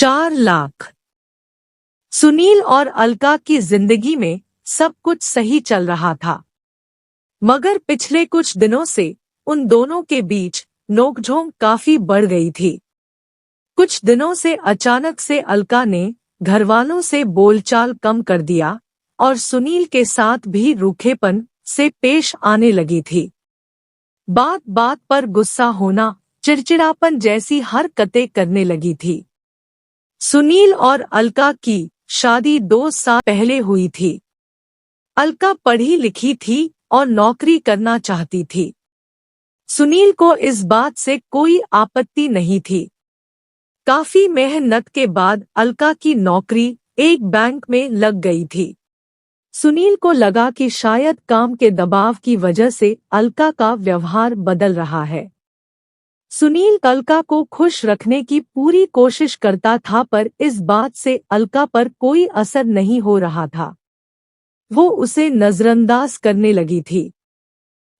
4 लाख। सुनील और अलका की जिंदगी में सब कुछ सही चल रहा था, मगर पिछले कुछ दिनों से उन दोनों के बीच नोकझोंक काफी बढ़ गई थी। कुछ दिनों से अचानक से अलका ने घरवालों से बोलचाल कम कर दिया और सुनील के साथ भी रूखेपन से पेश आने लगी थी। बात बात पर गुस्सा होना, चिड़चिड़ापन जैसी हरकतें करने लगी थी। सुनील और अलका की शादी 2 साल पहले हुई थी। अलका पढ़ी लिखी थी और नौकरी करना चाहती थी। सुनील को इस बात से कोई आपत्ति नहीं थी। काफी मेहनत के बाद अलका की नौकरी एक बैंक में लग गई थी। सुनील को लगा कि शायद काम के दबाव की वजह से अलका का व्यवहार बदल रहा है। सुनील अलका को खुश रखने की पूरी कोशिश करता था, पर इस बात से अलका पर कोई असर नहीं हो रहा था। वो उसे नजरअंदाज करने लगी थी।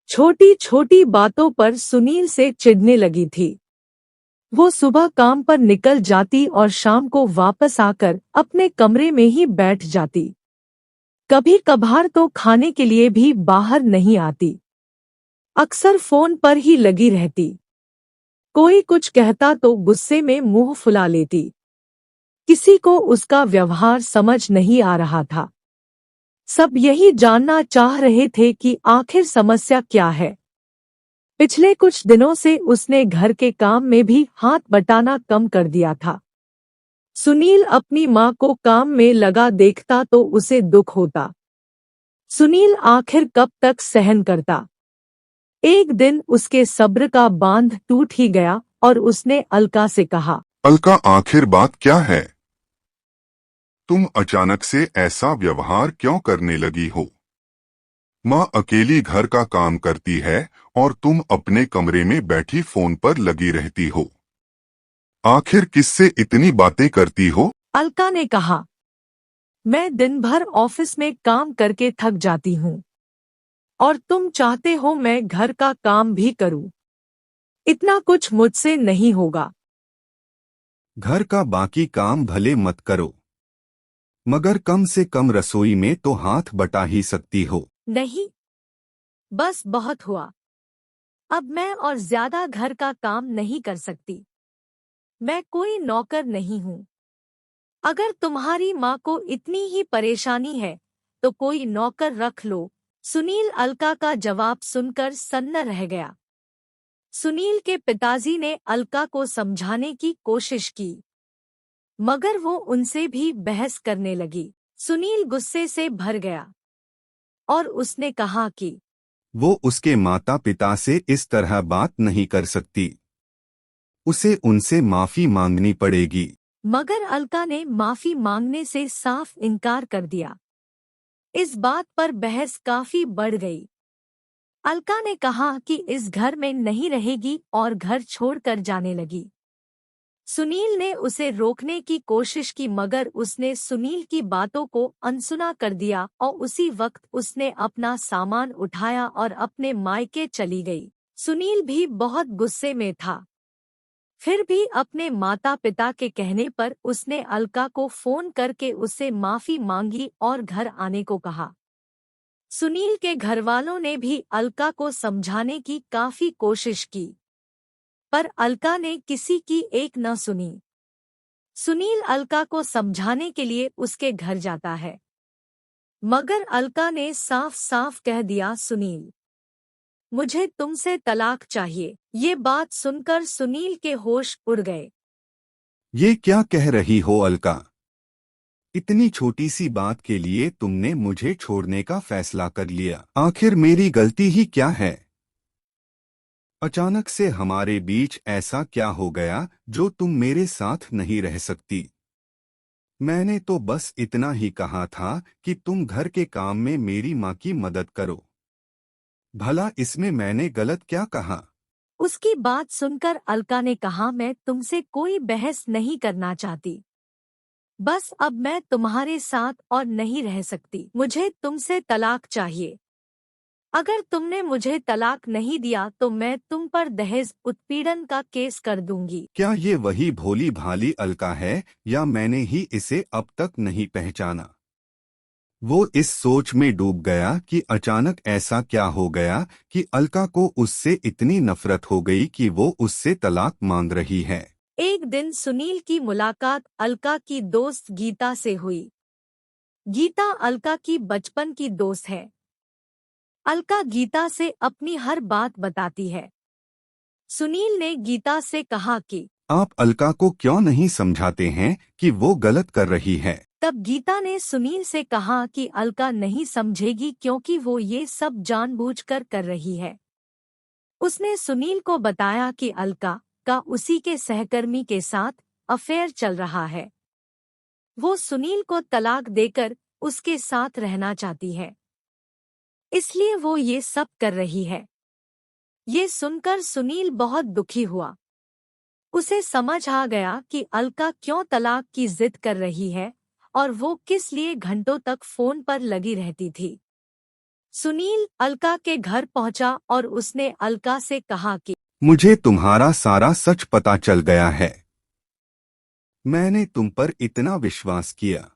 छोटी छोटी बातों पर सुनील से चिढ़ने लगी थी। वो सुबह काम पर निकल जाती और शाम को वापस आकर अपने कमरे में ही बैठ जाती। कभी कभार तो खाने के लिए भी बाहर नहीं आती। अक्सर फोन पर ही लगी रहती। कोई कुछ कहता तो गुस्से में मुंह फुला लेती। किसी को उसका व्यवहार समझ नहीं आ रहा था। सब यही जानना चाह रहे थे कि आखिर समस्या क्या है। पिछले कुछ दिनों से उसने घर के काम में भी हाथ बटाना कम कर दिया था। सुनील अपनी माँ को काम में लगा देखता तो उसे दुख होता। सुनील आखिर कब तक सहन करता। एक दिन उसके सब्र का बांध टूट ही गया और उसने अलका से कहा, अलका, आखिर बात क्या है? तुम अचानक से ऐसा व्यवहार क्यों करने लगी हो? माँ अकेली घर का काम करती है और तुम अपने कमरे में बैठी फोन पर लगी रहती हो। आखिर किससे इतनी बातें करती हो? अलका ने कहा, मैं दिन भर ऑफिस में काम करके थक जाती हूँ और तुम चाहते हो मैं घर का काम भी करूँ। इतना कुछ मुझसे नहीं होगा। घर का बाकी काम भले मत करो, मगर कम से कम रसोई में तो हाथ बटा ही सकती हो। नहीं, बस बहुत हुआ। अब मैं और ज्यादा घर का काम नहीं कर सकती। मैं कोई नौकर नहीं हूँ। अगर तुम्हारी माँ को इतनी ही परेशानी है तो कोई नौकर रख लो। सुनील अलका का जवाब सुनकर सन्न रह गया। सुनील के पिताजी ने अलका को समझाने की कोशिश की, मगर वो उनसे भी बहस करने लगी। सुनील गुस्से से भर गया और उसने कहा कि वो उसके माता पिता से इस तरह बात नहीं कर सकती। उसे उनसे माफी मांगनी पड़ेगी। मगर अलका ने माफी मांगने से साफ इनकार कर दिया। इस बात पर बहस काफी बढ़ गई। अलका ने कहा कि इस घर में नहीं रहेगी और घर छोड़कर जाने लगी। सुनील ने उसे रोकने की कोशिश की, मगर उसने सुनील की बातों को अनसुना कर दिया और उसी वक्त उसने अपना सामान उठाया और अपने मायके चली गई। सुनील भी बहुत गुस्से में था। फिर भी अपने माता पिता के कहने पर उसने अलका को फोन करके उससे माफी मांगी और घर आने को कहा। सुनील के घरवालों ने भी अलका को समझाने की काफी कोशिश की, पर अलका ने किसी की एक न सुनी। सुनील अलका को समझाने के लिए उसके घर जाता है, मगर अलका ने साफ साफ कह दिया, सुनील, मुझे तुमसे तलाक चाहिए। ये बात सुनकर सुनील के होश उड़ गए। ये क्या कह रही हो अलका? इतनी छोटी सी बात के लिए तुमने मुझे छोड़ने का फैसला कर लिया। आखिर मेरी गलती ही क्या है? अचानक से हमारे बीच ऐसा क्या हो गया जो तुम मेरे साथ नहीं रह सकती? मैंने तो बस इतना ही कहा था कि तुम घर के काम में मेरी माँ की मदद करो। भला इसमें मैंने गलत क्या कहा? उसकी बात सुनकर अलका ने कहा, मैं तुमसे कोई बहस नहीं करना चाहती। बस अब मैं तुम्हारे साथ और नहीं रह सकती। मुझे तुमसे तलाक चाहिए। अगर तुमने मुझे तलाक नहीं दिया तो मैं तुम पर दहेज उत्पीड़न का केस कर दूंगी। क्या ये वही भोली भाली अलका है या मैंने ही इसे अब तक नहीं पहचाना? वो इस सोच में डूब गया कि अचानक ऐसा क्या हो गया कि अलका को उससे इतनी नफरत हो गई कि वो उससे तलाक मांग रही है। एक दिन सुनील की मुलाकात अलका की दोस्त गीता से हुई। गीता अलका की बचपन की दोस्त है। अलका गीता से अपनी हर बात बताती है। सुनील ने गीता से कहा कि आप अलका को क्यों नहीं समझाते हैं कि वो गलत कर रही है? तब गीता ने सुनील से कहा कि अलका नहीं समझेगी क्योंकि वो ये सब जानबूझकर कर रही है। उसने सुनील को बताया कि अलका का उसी के सहकर्मी के साथ अफेयर चल रहा है। वो सुनील को तलाक देकर उसके साथ रहना चाहती है, इसलिए वो ये सब कर रही है। ये सुनकर सुनील बहुत दुखी हुआ। उसे समझ आ गया कि अलका क्यों तलाक की जिद कर रही है और वो किस लिए घंटों तक फोन पर लगी रहती थी। सुनील अलका के घर पहुंचा और उसने अलका से कहा कि मुझे तुम्हारा सारा सच पता चल गया है। मैंने तुम पर इतना विश्वास किया,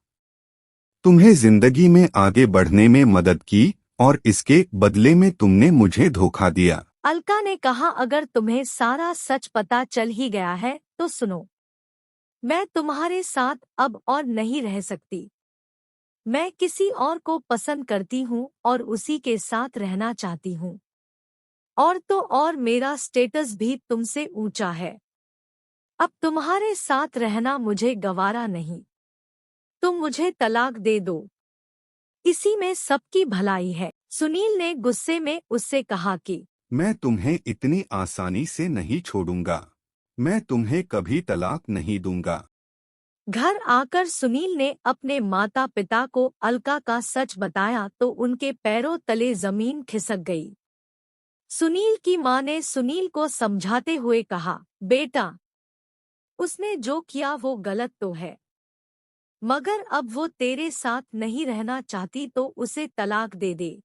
तुम्हें जिंदगी में आगे बढ़ने में मदद की और इसके बदले में तुमने मुझे धोखा दिया। अलका ने कहा, अगर तुम्हें सारा सच पता चल ही गया है तो सुनो, मैं तुम्हारे साथ अब और नहीं रह सकती। मैं किसी और को पसंद करती हूँ और उसी के साथ रहना चाहती हूँ। और तो और मेरा स्टेटस भी तुमसे ऊंचा है। अब तुम्हारे साथ रहना मुझे गवारा नहीं। तुम मुझे तलाक दे दो, इसी में सबकी भलाई है। सुनील ने गुस्से में उससे कहा कि मैं तुम्हें इतनी आसानी से नहीं छोड़ूंगा। मैं तुम्हें कभी तलाक नहीं दूंगा। घर आकर सुनील ने अपने माता पिता को अलका का सच बताया तो उनके पैरों तले जमीन खिसक गई। सुनील की मां ने सुनील को समझाते हुए कहा, बेटा, उसने जो किया वो गलत तो है, मगर अब वो तेरे साथ नहीं रहना चाहती तो उसे तलाक दे दे।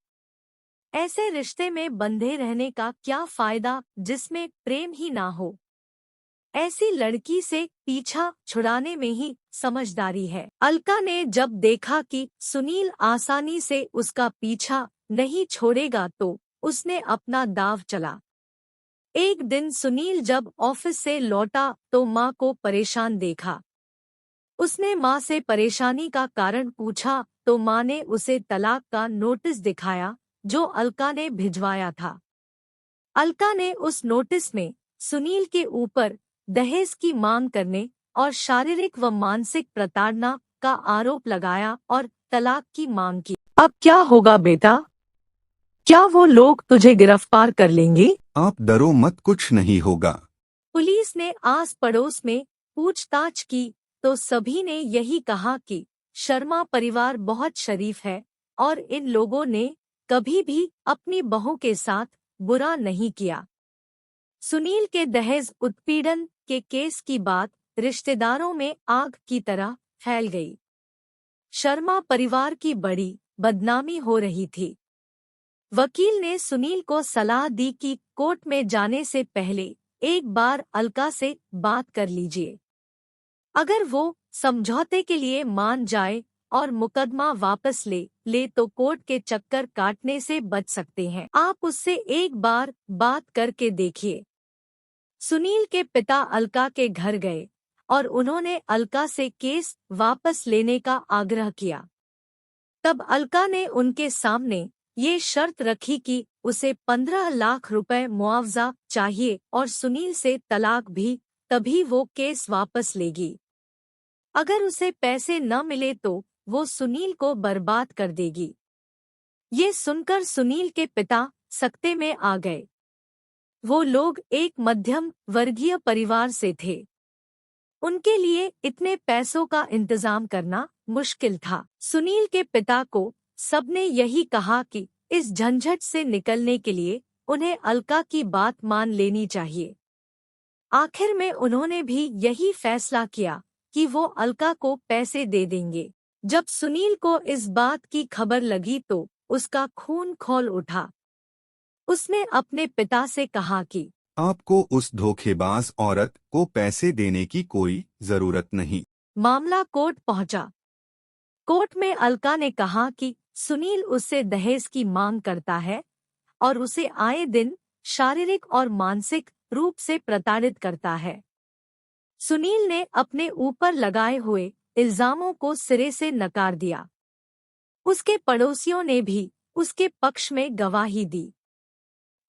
ऐसे रिश्ते में बंधे रहने का क्या फायदा जिसमें प्रेम ही ना हो। ऐसी लड़की से पीछा छुड़ाने में ही समझदारी है। अलका ने जब देखा कि सुनील आसानी से उसका पीछा नहीं छोड़ेगा तो उसने अपना दाव चला। एक दिन सुनील जब ऑफिस से लौटा तो माँ को परेशान देखा। उसने माँ से परेशानी का कारण पूछा तो माँ ने उसे तलाक का नोटिस दिखाया जो अलका ने भिजवाया था। अलका ने उस नोटिस में सुनील के ऊपर दहेज की मांग करने और शारीरिक व मानसिक प्रताड़ना का आरोप लगाया और तलाक की मांग की। अब क्या होगा बेटा? क्या वो लोग तुझे गिरफ्तार कर लेंगे? आप डरो मत, कुछ नहीं होगा। पुलिस ने आस पड़ोस में पूछताछ की तो सभी ने यही कहा कि शर्मा परिवार बहुत शरीफ है और इन लोगों ने कभी भी अपनी बहू के साथ बुरा नहीं किया। सुनील के दहेज उत्पीड़न के केस की बात रिश्तेदारों में आग की तरह फैल गई। शर्मा परिवार की बड़ी बदनामी हो रही थी। वकील ने सुनील को सलाह दी कि कोर्ट में जाने से पहले एक बार अलका से बात कर लीजिए। अगर वो समझौते के लिए मान जाए और मुकदमा वापस ले तो कोर्ट के चक्कर काटने से बच सकते हैं। आप उससे एक बार बात करके देखिए। सुनील के पिता अलका के घर गए और उन्होंने अलका से केस वापस लेने का आग्रह किया। तब अलका ने उनके सामने ये शर्त रखी कि उसे 15 लाख रुपए मुआवजा चाहिए और सुनील से तलाक भी, तभी वो केस वापस लेगी। अगर उसे पैसे न मिले तो वो सुनील को बर्बाद कर देगी। ये सुनकर सुनील के पिता सकते में आ गए। वो लोग एक मध्यम वर्गीय परिवार से थे। उनके लिए इतने पैसों का इंतजाम करना मुश्किल था। सुनील के पिता को सबने यही कहा कि इस झंझट से निकलने के लिए उन्हें अलका की बात मान लेनी चाहिए। आखिर में उन्होंने भी यही फैसला किया कि वो अलका को पैसे दे देंगे। जब सुनील को इस बात की खबर लगी तो उसका खून खौल उठा। उसने अपने पिता से कहा कि आपको उस धोखेबाज औरत को पैसे देने की कोई जरूरत नहीं। मामला कोर्ट पहुंचा। कोर्ट में अलका ने कहा कि सुनील उससे दहेज की मांग करता है और उसे आए दिन शारीरिक और मानसिक रूप से प्रताड़ित करता है। सुनील ने अपने ऊपर लगाए हुए इल्जामों को सिरे से नकार दिया। उसके पड़ोसियों ने भी उसके पक्ष में गवाही दी।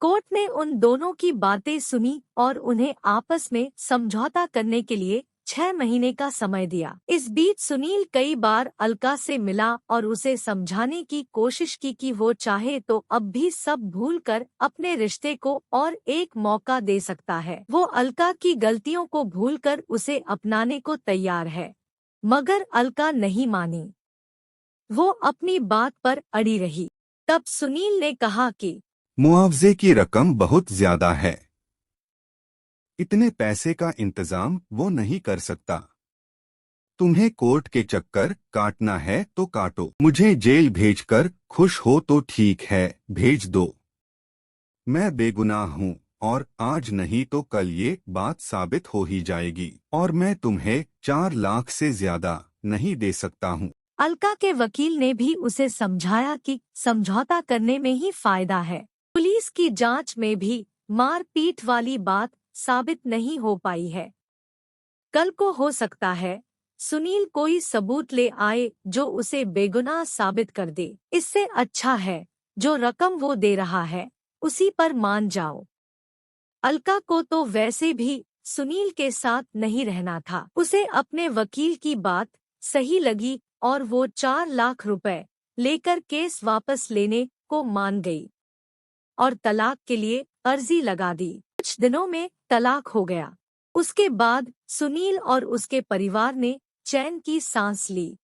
कोर्ट ने उन दोनों की बातें सुनी और उन्हें आपस में समझौता करने के लिए 6 महीने का समय दिया। इस बीच सुनील कई बार अलका से मिला और उसे समझाने की कोशिश की कि वो चाहे तो अब भी सब भूलकर अपने रिश्ते को और एक मौका दे सकता है। वो अलका की गलतियों को भूलकर उसे अपनाने को तैयार है, मगर अलका नहीं मानी। वो अपनी बात पर अड़ी रही। तब सुनील ने कहा कि मुआवजे की रकम बहुत ज्यादा है। इतने पैसे का इंतजाम वो नहीं कर सकता। तुम्हें कोर्ट के चक्कर काटना है तो काटो। मुझे जेल भेजकर खुश हो तो ठीक है, भेज दो। मैं बेगुनाह हूँ और आज नहीं तो कल ये बात साबित हो ही जाएगी और मैं तुम्हें 4 लाख से ज्यादा नहीं दे सकता हूँ। अलका के वकील ने भी उसे समझाया कि समझौता करने में ही फायदा है। पुलिस की जांच में भी मारपीट वाली बात साबित नहीं हो पाई है। कल को हो सकता है सुनील कोई सबूत ले आए जो उसे बेगुनाह साबित कर दे। इससे अच्छा है जो रकम वो दे रहा है उसी पर मान जाओ। अलका को तो वैसे भी सुनील के साथ नहीं रहना था। उसे अपने वकील की बात सही लगी और वो 4 लाख रुपए लेकर केस वापस लेने को मान गई और तलाक के लिए अर्जी लगा दी। कुछ दिनों में तलाक हो गया। उसके बाद सुनील और उसके परिवार ने चैन की सांस ली।